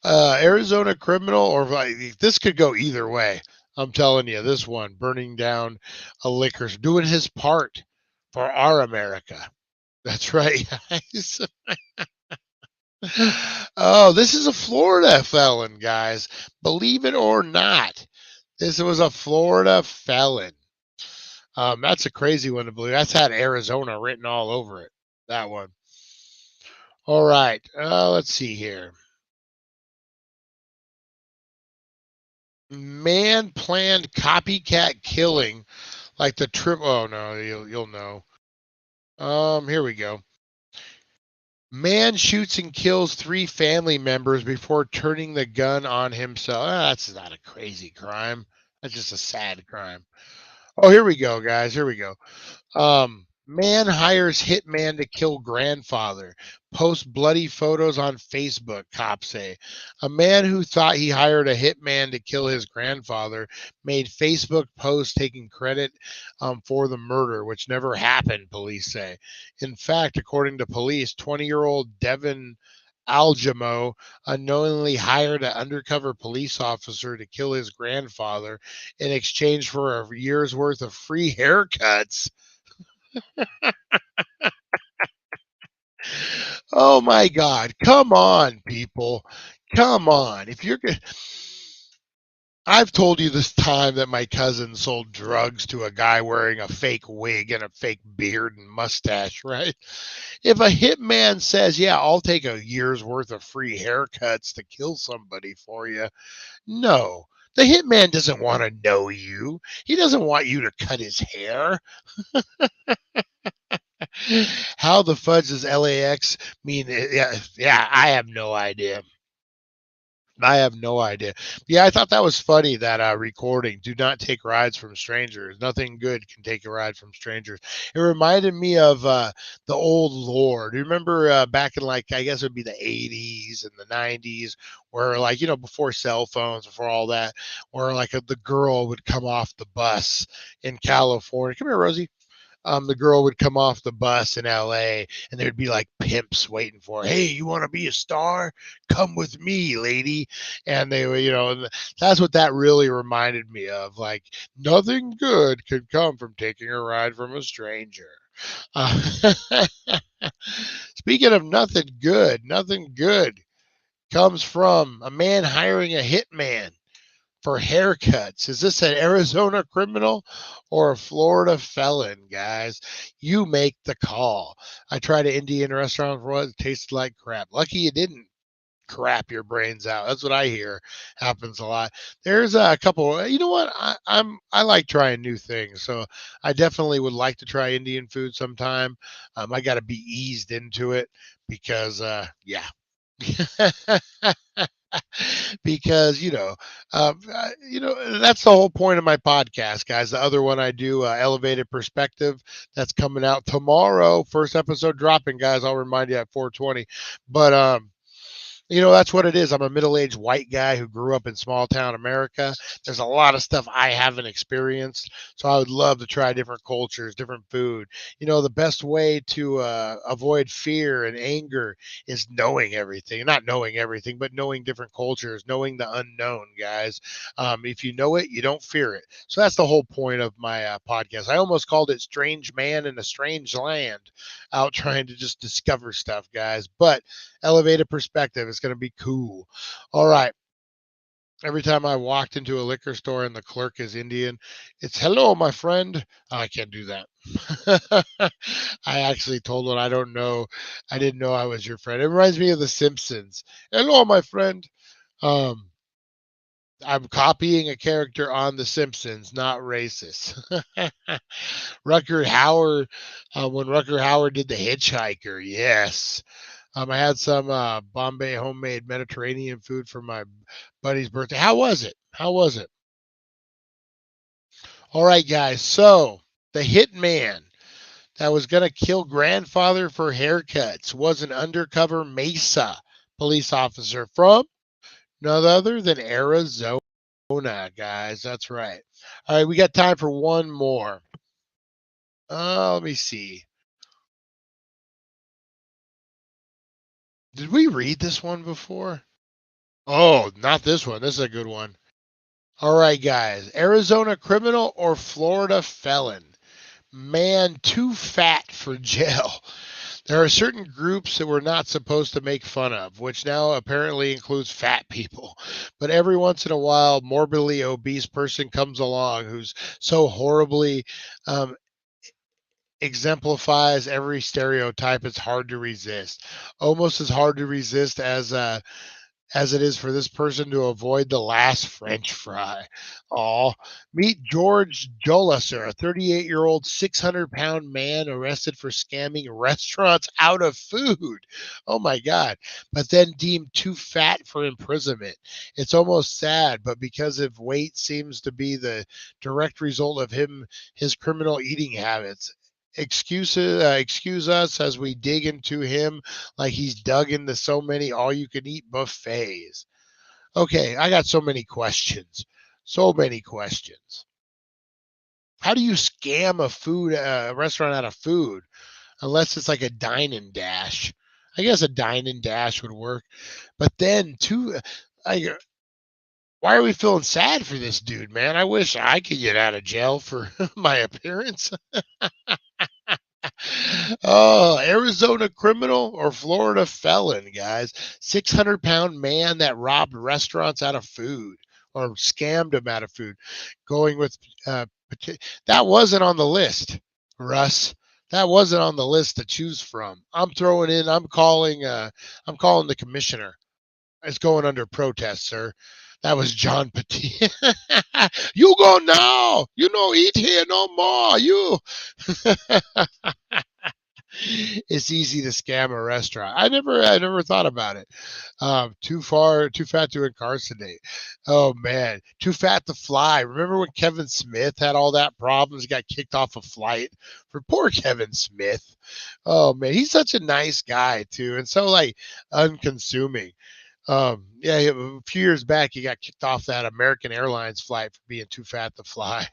Arizona criminal, or like, this could go either way. I'm telling you, this one burning down a liquor, doing his part for our America. That's right, guys. Oh, this is a Florida felon, guys. Believe it or not, this was a Florida felon. That's a crazy one to believe. That's had Arizona written all over it. That one. All right. Let's see here. Man planned copycat killing like the trip. Oh no, you'll know. Here we go. Man shoots and kills 3 family members before turning the gun on himself. That's not a crazy crime. That's just a sad crime. Oh, here we go, guys. Here we go. Man hires hitman to kill grandfather. Post bloody photos on Facebook, cops say. A man who thought he hired a hitman to kill his grandfather made Facebook posts taking credit for the murder, which never happened, police say. In fact, according to police, 20-year-old Devin Aljamo unknowingly hired an undercover police officer to kill his grandfather in exchange for a year's worth of free haircuts. Oh my God. Come on, people. Come on. If you're good. I've told you this time that my cousin sold drugs to a guy wearing a fake wig and a fake beard and mustache, right? If a hitman says, "Yeah, I'll take a year's worth of free haircuts to kill somebody for you," no. The hitman doesn't want to know you. He doesn't want you to cut his hair. How the fudge does LAX mean? Yeah, I have no idea. I have no idea. Yeah, I thought that was funny, that recording. Do not take rides from strangers. Nothing good can take a ride from strangers. It reminded me of the old lore. Do you remember back in, like, I guess it would be the 80s and the 90s, where, like, before cell phones, before all that, where like the girl would come off the bus in California. Come here, Rosie. The girl would come off the bus in LA and there'd be like pimps waiting for her. "Hey, you want to be a star? Come with me, lady." And they were, that's what that really reminded me of. Like, nothing good could come from taking a ride from a stranger. Uh, Speaking of nothing good comes from a man hiring a hitman for haircuts. Is this an Arizona criminal or a Florida felon, guys? You make the call. I tried an Indian restaurant for what it tasted like crap. Lucky you didn't crap your brains out. That's what I hear happens a lot. There's a couple. You know what? I like trying new things, so I definitely would like to try Indian food sometime. I got to be eased into it because, yeah. Because that's the whole point of my podcast, guys. The other one I do, Elevated Perspective, that's coming out tomorrow. First episode dropping, guys. I'll remind you at 4:20. But that's what it is. I'm a middle-aged white guy who grew up in small town America. There's a lot of stuff I haven't experienced, so I would love to try different cultures, different food. The best way to avoid fear and anger is knowing everything. Not knowing everything, but knowing different cultures, knowing the unknown, guys. If you know it, you don't fear it. So that's the whole point of my podcast. I almost called it Strange Man in a Strange Land, out trying to just discover stuff, guys. But Elevated Perspective is going to be cool. All right. Every time I walked into a liquor store and the clerk is Indian, it's hello, my friend. Oh, I can't do that. I actually told one I don't know. I didn't know I was your friend. It reminds me of The Simpsons. Hello, my friend. I'm copying a character on The Simpsons, not racist. Rutger Hauer, when Rutger Hauer did The Hitchhiker, yes. I had some Bombay homemade Mediterranean food for my buddy's birthday. How was it? All right, guys. So the hitman that was going to kill grandfather for haircuts was an undercover Mesa police officer from none other than Arizona, guys. That's right. All right, we got time for one more. Let me see. Did we read this one before? Oh, not this one. This is a good one. All right, guys. Arizona criminal or Florida felon? Man too fat for jail. There are certain groups that we're not supposed to make fun of, which now apparently includes fat people. But every once in a while, morbidly obese person comes along who's so horribly exemplifies every stereotype. It's hard to resist. Almost as hard to resist as it is for this person to avoid the last French fry. Oh, meet George Joliser, a 38-year-old, 600-pound man arrested for scamming restaurants out of food. Oh my God. But then deemed too fat for imprisonment. It's almost sad, but because of weight seems to be the direct result of his criminal eating habits. Excuse us as we dig into him like he's dug into so many all-you-can-eat buffets. Okay, I got so many questions. How do you scam a restaurant out of food unless it's like a dine and dash? I guess a dine and dash would work, but then why are we feeling sad for this dude, man? I wish I could get out of jail for my appearance. Oh, Arizona criminal or Florida felon, guys. 600-pound man that robbed restaurants out of food or scammed them out of food. Going with that wasn't on the list, Russ. That wasn't on the list to choose from. I'm calling the commissioner. It's going under protest, sir. That was John Petit. You go now. You no eat here no more. You. It's easy to scam a restaurant. I never thought about it. Too fat to incarcerate. Oh man, too fat to fly. Remember when Kevin Smith had all that problems? He got kicked off a flight for poor Kevin Smith. Oh man, he's such a nice guy too, and so like unconsuming. Yeah, a few years back, he got kicked off that American Airlines flight for being too fat to fly.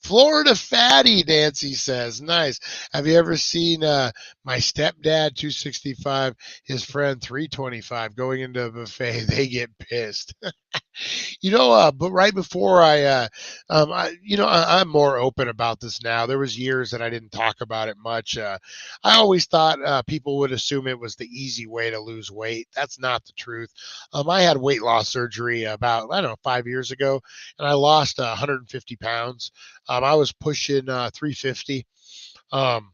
Florida fatty, Nancy says. Nice. Have you ever seen my stepdad 265, his friend 325 going into a buffet? They get pissed. But right before I'm more open about this now. There was years that I didn't talk about it much. I always thought people would assume it was the easy way to lose weight. That's not the truth. I had weight loss surgery about, I don't know, 5 years ago, and I lost 150 pounds. I was pushing 350. Um,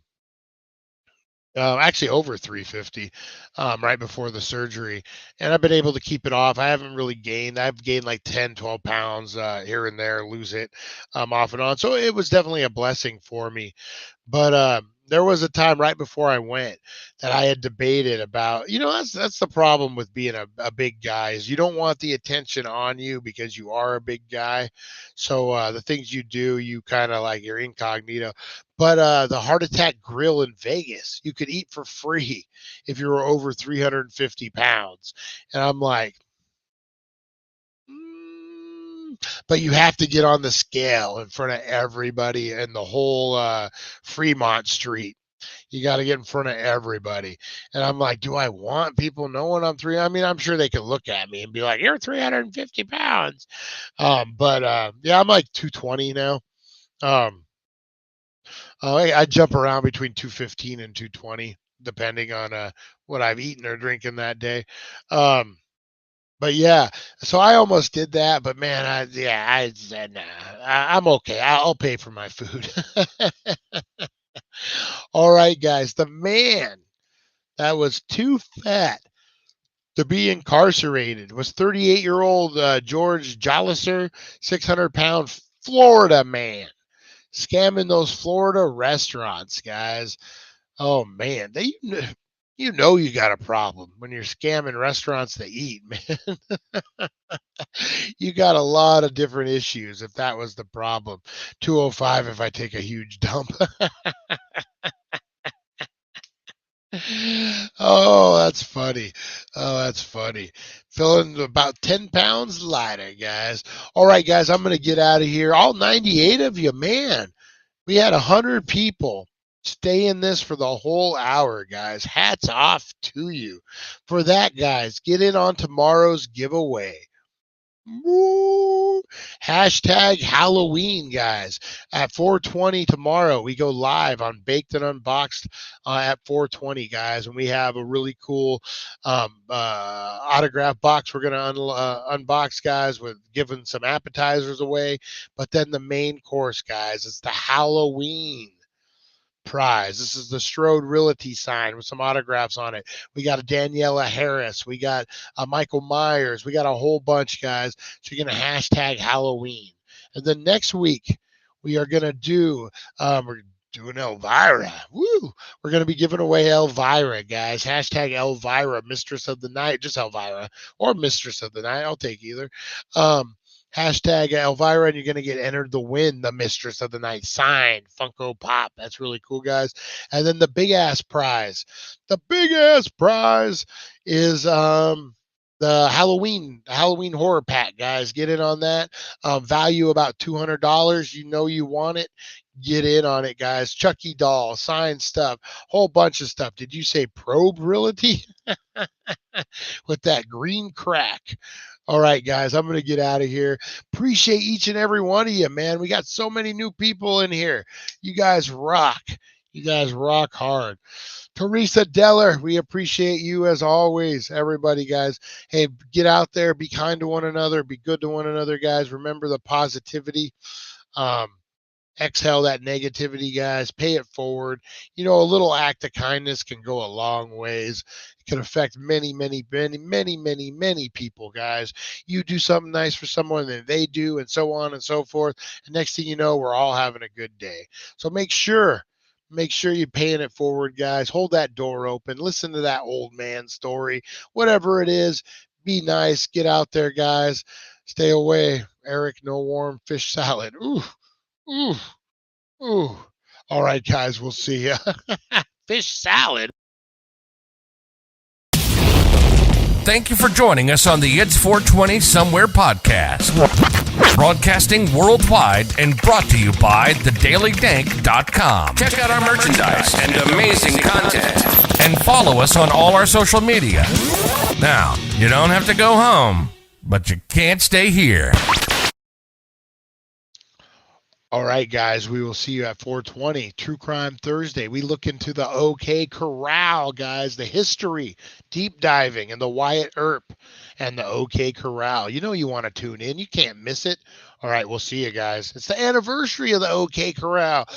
Actually over 350 right before the surgery, and I've been able to keep it off. I haven't really gained. I've gained like 10 12 pounds here and there, lose it off and on, so it was definitely a blessing for me. But there was a time right before I went that I had debated about, that's the problem with being a big guy, is you don't want the attention on you because you are a big guy. So the things you do, you kind of like, you're incognito. But the Heart Attack Grill in Vegas, you could eat for free if you were over 350 pounds. And I'm like, but you have to get on the scale in front of everybody in the whole Fremont Street. You got to get in front of everybody. And I'm like, do I want people knowing I'm three? I mean, I'm sure they can look at me and be like, you're 350 pounds. Yeah, I'm like 220 now. I jump around between 215 and 220, depending on what I've eaten or drinking that day. But yeah, so I almost did that, but man, I said, nah, I'm okay. I'll pay for my food. All right, guys, the man that was too fat to be incarcerated was 38-year-old George Jolliser, 600-pound Florida man, scamming those Florida restaurants, guys. Oh man, you got a problem when you're scamming restaurants to eat, man. You got a lot of different issues if that was the problem. 205 if I take a huge dump. Oh, that's funny. Oh, that's funny. Feeling about 10 pounds lighter, guys. All right, guys, I'm going to get out of here. All 98 of you, man. We had 100 people stay in this for the whole hour, guys. Hats off to you for that, guys. Get in on tomorrow's giveaway. Woo! Hashtag Halloween, guys. At 4:20 tomorrow, we go live on Baked and Unboxed at 4:20, guys, and we have a really cool autograph box we're gonna unbox, guys, with giving some appetizers away. But then the main course, guys, is the Halloween prize. This is the Strode Realty sign with some autographs on it. We got a Daniela Harris. We got a Michael Myers. We got a whole bunch, guys. So you're going to hashtag Halloween. And then next week, we are going to do, we're doing Elvira. Woo! We're going to be giving away Elvira, guys. Hashtag Elvira, Mistress of the Night. Just Elvira or Mistress of the Night. I'll take either. Hashtag Elvira, and you're going to get entered to win the Mistress of the Night signed Funko Pop. That's really cool, guys. And then the big ass prize. The big ass prize is the Halloween horror pack, guys. Get in on that. Value about $200. You know you want it. Get in on it, guys. Chucky doll, signed stuff, whole bunch of stuff. Did you say Probe Realty? With that green crack. All right, guys, I'm going to get out of here. Appreciate each and every one of you, man. We got so many new people in here. You guys rock. You guys rock hard. Teresa Deller, we appreciate you as always, everybody, guys. Hey, get out there. Be kind to one another. Be good to one another, guys. Remember the positivity. Exhale that negativity, guys. Pay it forward. A little act of kindness can go a long ways. It can affect many, many, many, many, many, many people, guys. You do something nice for someone, and they do, and so on and so forth. And next thing you know, we're all having a good day. So make sure you're paying it forward, guys. Hold that door open. Listen to that old man story. Whatever it is, be nice. Get out there, guys. Stay away. Eric, no warm fish salad. Ooh. Ooh, ooh. All right, guys, we'll see ya. Fish salad. thank you for joining us on the It's 420 Somewhere podcast. Broadcasting worldwide and brought to you by thedailydank.com. Check out our merchandise and amazing content. And follow us on all our social media. Now, you don't have to go home, but you can't stay here. All right, guys, we will see you at 420 True Crime Thursday. We look into the OK Corral, guys, the history, deep diving, and the Wyatt Earp and the OK Corral. You know you want to tune in. You can't miss it. All right, we'll see you guys. It's the anniversary of the OK Corral.